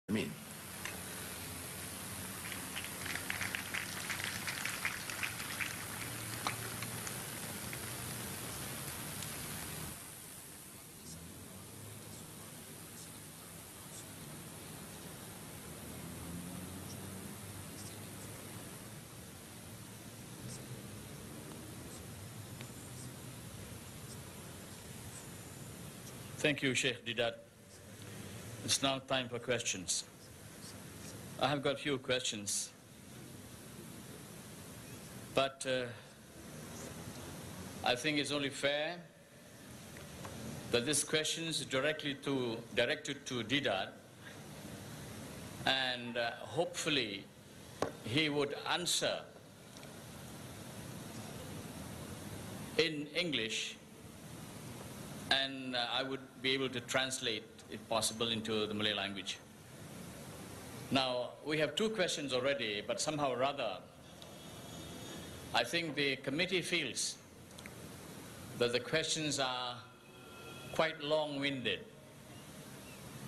mean. Thank you, Sheikh Deedat. It's now time for questions. I have got a few questions, but I think it's only fair that this question is directed to Deedat, and hopefully he would answer in English, and I would be able to translate, if possible, into the Malay language. Now, we have two questions already, but somehow or other, I think the committee feels that the questions are quite long-winded,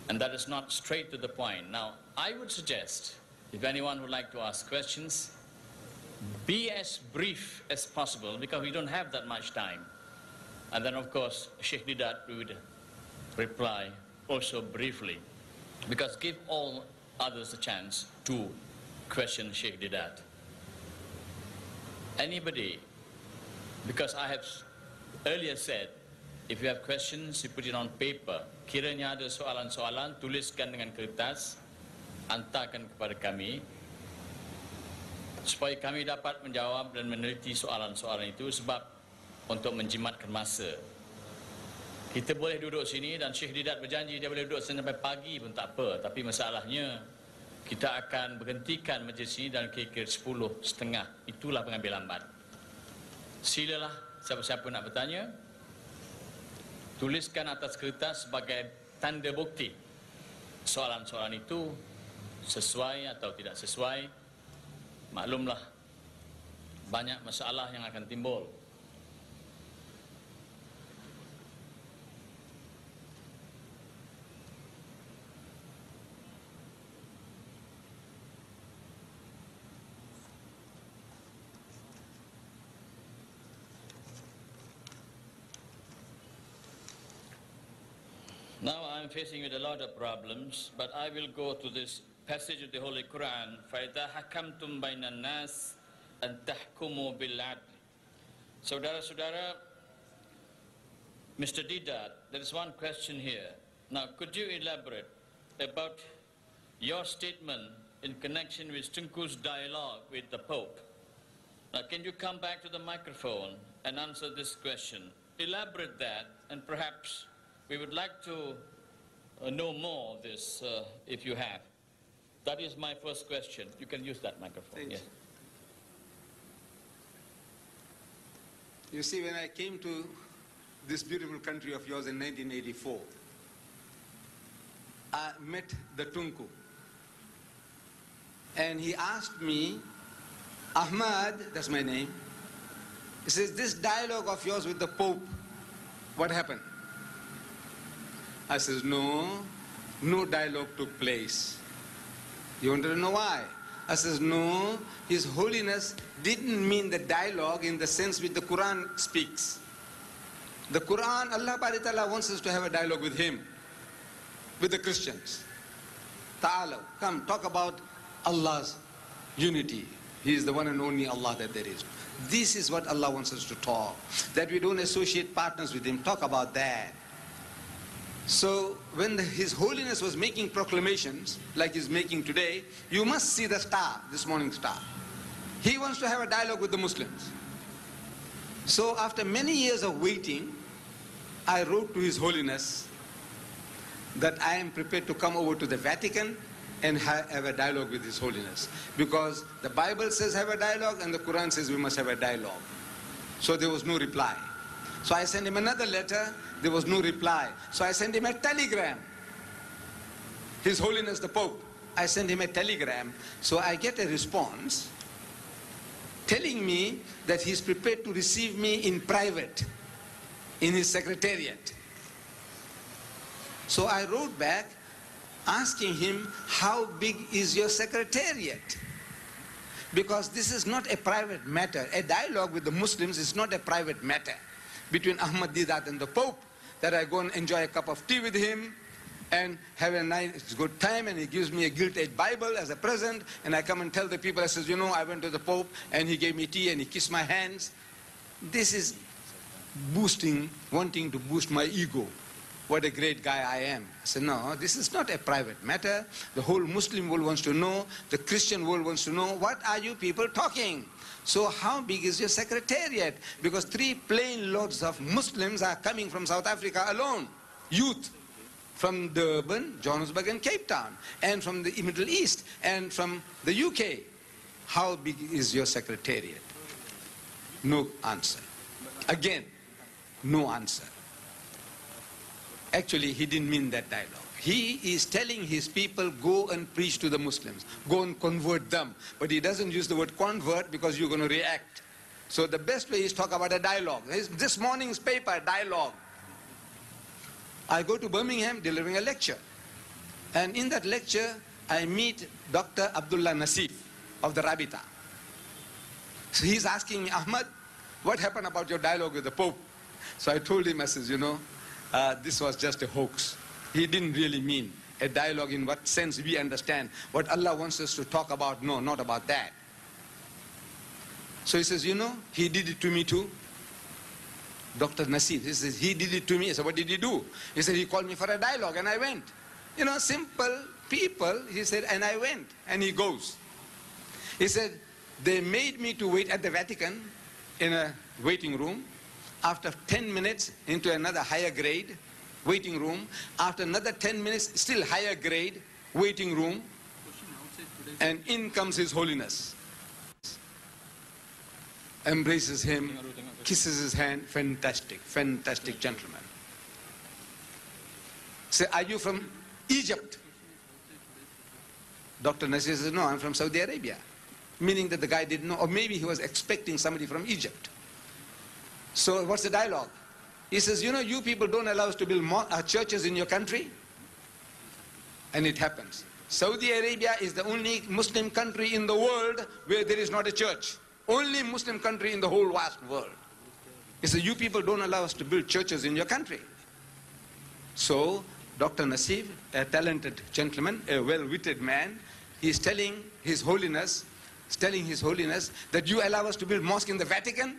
and that is not straight to the point. Now, I would suggest, if anyone would like to ask questions, be as brief as possible, because we don't have that much time. And then, of course, Sheikh Deedat would reply also briefly, because give all others a chance to question Sheikh Deedat. Anybody, because I have earlier said, if you have questions, you put it on paper. Kiranya ada soalan-soalan, tuliskan dengan kertas, hantarkan kepada kami, supaya kami dapat menjawab dan meneliti soalan-soalan itu, sebab untuk menjimatkan masa. Kita boleh duduk sini dan Syekh Deedat berjanji dia boleh duduk sampai pagi pun tak apa. Tapi masalahnya, kita akan berhentikan majlis ini dalam kira-kira 10:30. Itulah pengambilan lambat. Silalah siapa-siapa nak bertanya, tuliskan atas kertas sebagai tanda bukti soalan-soalan itu sesuai atau tidak sesuai. Maklumlah, banyak masalah yang akan timbul. Now I'm facing with a lot of problems, but I will go to this passage of the Holy Quran. فَإِذَا حَكَمْتُمْ بَيْنَ النَّاسِ أَن تَحْكُمُوا بِالْعَدْلِ. Saudara-saudara, Mr. Deedat, there is one question here. Now, could you elaborate about your statement in connection with Tunku's dialogue with the Pope? Now, can you come back to the microphone and answer this question? Elaborate that, and perhaps we would like to know more of this, if you have. That is my first question. You can use that microphone. Yes. You see, when I came to this beautiful country of yours in 1984, I met the Tunku. And he asked me, Ahmad, that's my name, he says, this dialogue of yours with the Pope, what happened? I says, no dialogue took place. You want to know why? I says, no, His Holiness didn't mean the dialogue in the sense which the Quran speaks. The Quran, Allah Ta'ala wants us to have a dialogue with Him, with the Christians. Ta'ala, come, talk about Allah's unity. He is the one and only Allah that there is. This is what Allah wants us to talk. That we don't associate partners with Him. Talk about that. So when His Holiness was making proclamations, like he's making today, you must see the star, this morning star. He wants to have a dialogue with the Muslims. So after many years of waiting, I wrote to His Holiness that I am prepared to come over to the Vatican and have a dialogue with His Holiness. Because the Bible says have a dialogue and the Quran says we must have a dialogue. So there was no reply. So I sent him another letter, there was no reply. So I sent him a telegram. His Holiness the Pope, I sent him a telegram. So I get a response telling me that he's prepared to receive me in private, in his secretariat. So I wrote back asking him, how big is your secretariat? Because this is not a private matter. A dialogue with the Muslims is not a private matter between Ahmad Deedat and the Pope, that I go and enjoy a cup of tea with him and have a nice good time, and he gives me a gilt-edged Bible as a present, and I come and tell the people, I says, you know, I went to the Pope and he gave me tea and he kissed my hands. This is wanting to boost my ego. What a great guy I am. I said, no, this is not a private matter. The whole Muslim world wants to know, the Christian world wants to know, what are you people talking? So how big is your secretariat? Because 3 plane loads of Muslims are coming from South Africa alone. Youth from Durban, Johannesburg and Cape Town, and from the Middle East, and from the UK. How big is your secretariat? No answer. Again, no answer. Actually, he didn't mean that dialogue. He is telling his people, go and preach to the Muslims. Go and convert them. But he doesn't use the word convert because you're going to react. So the best way is talk about a dialogue. This morning's paper, dialogue. I go to Birmingham delivering a lecture. And in that lecture, I meet Dr. Abdullah Nasif of the Rabita. So he's asking me, Ahmad, what happened about your dialogue with the Pope? So I told him, I says, you know, this was just a hoax. He didn't really mean a dialogue in what sense we understand. What Allah wants us to talk about, no, not about that. So he says, you know, he did it to me too. Dr. Nasif, he says, he did it to me. I said, what did he do? He said, he called me for a dialogue and I went. You know, simple people, he said, and I went. And he goes. He said, they made me to wait at the Vatican in a waiting room. After 10 minutes, into another higher grade waiting room. After another 10 minutes, still higher grade waiting room. And in comes His Holiness. Embraces him, kisses his hand. Fantastic, fantastic gentleman. Say, are you from Egypt? Dr. Nasir says, no, I'm from Saudi Arabia. Meaning that the guy didn't know, or maybe he was expecting somebody from Egypt. So what's the dialogue? He says, you know, you people don't allow us to build churches in your country. And it happens. Saudi Arabia is the only Muslim country in the world where there is not a church. Only Muslim country in the whole vast world. He says, you people don't allow us to build churches in your country. So Dr. Nasif, a talented gentleman, a well-witted man, he's telling His Holiness, that you allow us to build mosque in the Vatican?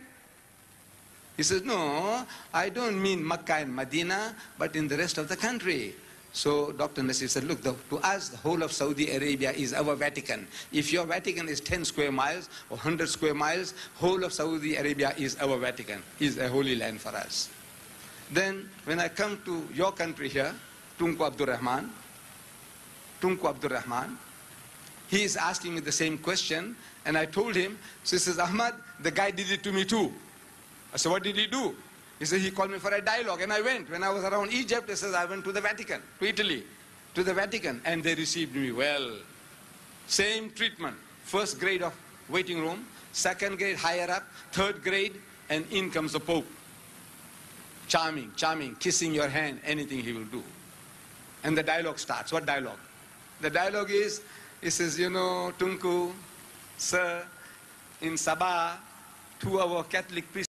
He says, no, I don't mean Makkah and Medina, but in the rest of the country. So Dr. Nasir said, look, to us, the whole of Saudi Arabia is our Vatican. If your Vatican is 10 square miles or 100 square miles, whole of Saudi Arabia is our Vatican, is a holy land for us. Then, when I come to your country here, Tunku Abdul Rahman, he is asking me the same question, and I told him, so he says, Ahmad, the guy did it to me too. I said, what did he do? He said, he called me for a dialogue, and I went. When I was around Egypt, he says, I went to the Vatican, to Italy, to the Vatican, and they received me well. Same treatment. First grade of waiting room, second grade higher up, third grade, and in comes the Pope. Charming, charming, kissing your hand, anything he will do. And the dialogue starts. What dialogue? The dialogue is, he says, you know, Tunku, sir, in Sabah, 2 our Catholic priests